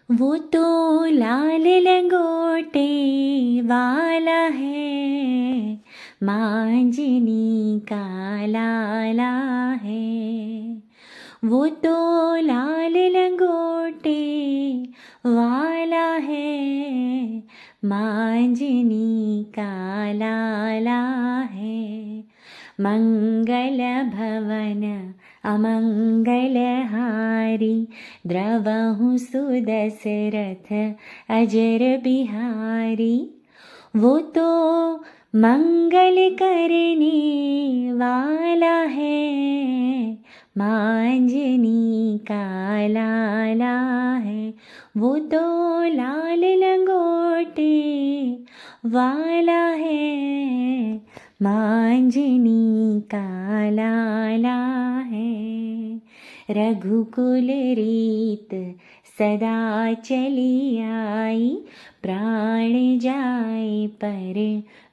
वो तो लाल लंगोटे वाला है, मांझनी का लाला है। वो तो लाल लंगोटे वाला है, मांझनी का लाला है। मंगल भवन अमंगलहारी, द्रवहु सुदशरथ अजर बिहारी। वो तो मंगल करने वाला है, मांझनी का लाला है। वो तो लाल लंगोटे वाला है, मांझनी का लाला है। रघुकुल रीत सदा चली आई, प्राण जाए पर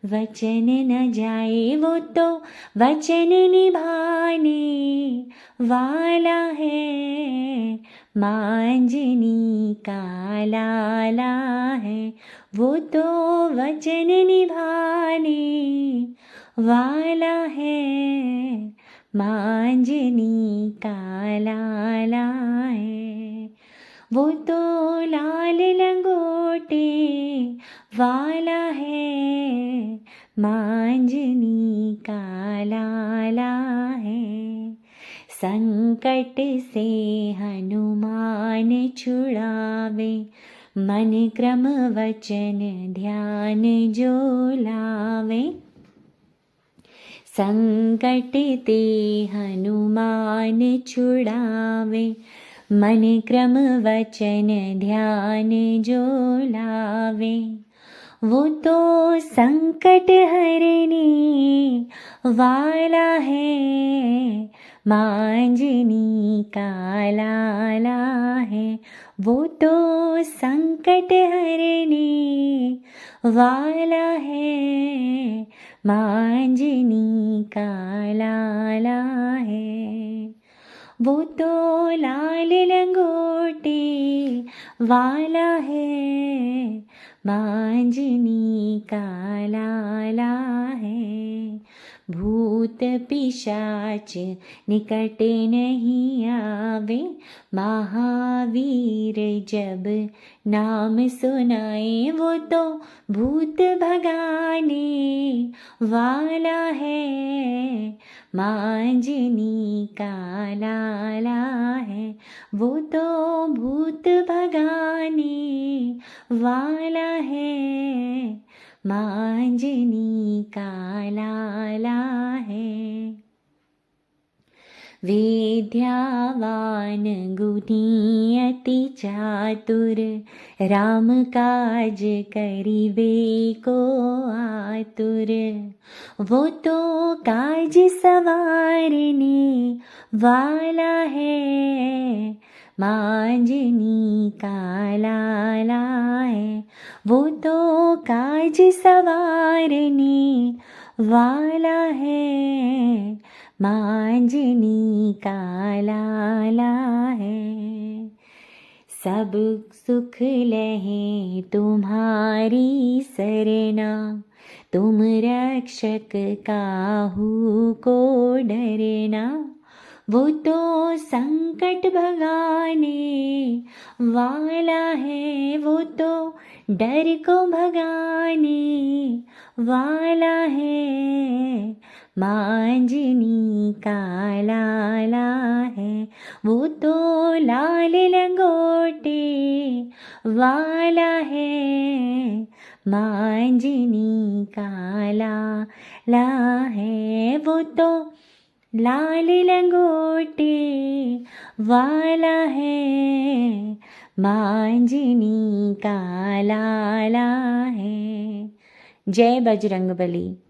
वचन न जाए। वो तो वचन निभाने वाला है, मांझनी का लाला है। वो तो वचन निभाने वाला है, मांझनी का लाला है। वो तो लाल लंगोटे वाला है, मांझनी का लाला है। संकट से हनुमान छुड़ावे, मन क्रम वचन ध्यान जो लावे। संकट ते हनुमान छुड़ावे, मन क्रम वचन ध्यान जो लावे। वो तो संकट हरने वाला है, मांझनी का लाला है। वो तो संकट हरने वाला है, मांझनी का लाला है। वो तो लाल लंगोटे वाला है, मांझनी का लाला है। भूत पिशाच निकट नहीं आवे, महावीर जब नाम सुनाए। वो तो भूत भगाने वाला है, मांझनी का लाला है। वो तो भूत भगाने वाला है, मांझनी का लाला है। विद्यावान गुणी अति चातुर, राम काज करिबे को आतुर। वो तो काज सवारने वाला है, मांझनी का लाला है। वो तो काज सवारने वाला है, मांझनी का लाला है। सब सुख लहे तुम्हारी सरना, तुम रक्षक काहू को डरना। वो तो संकट भगाने वाला है, वो तो डर को भगाने वाला है, मांझनी का लाला है। वो तो लाल लंगोटे वाला है, मांझनी का लाला है। वो तो लाल लंगोटे वाला है, मांझनी का लाला है। जय बजरंगबली।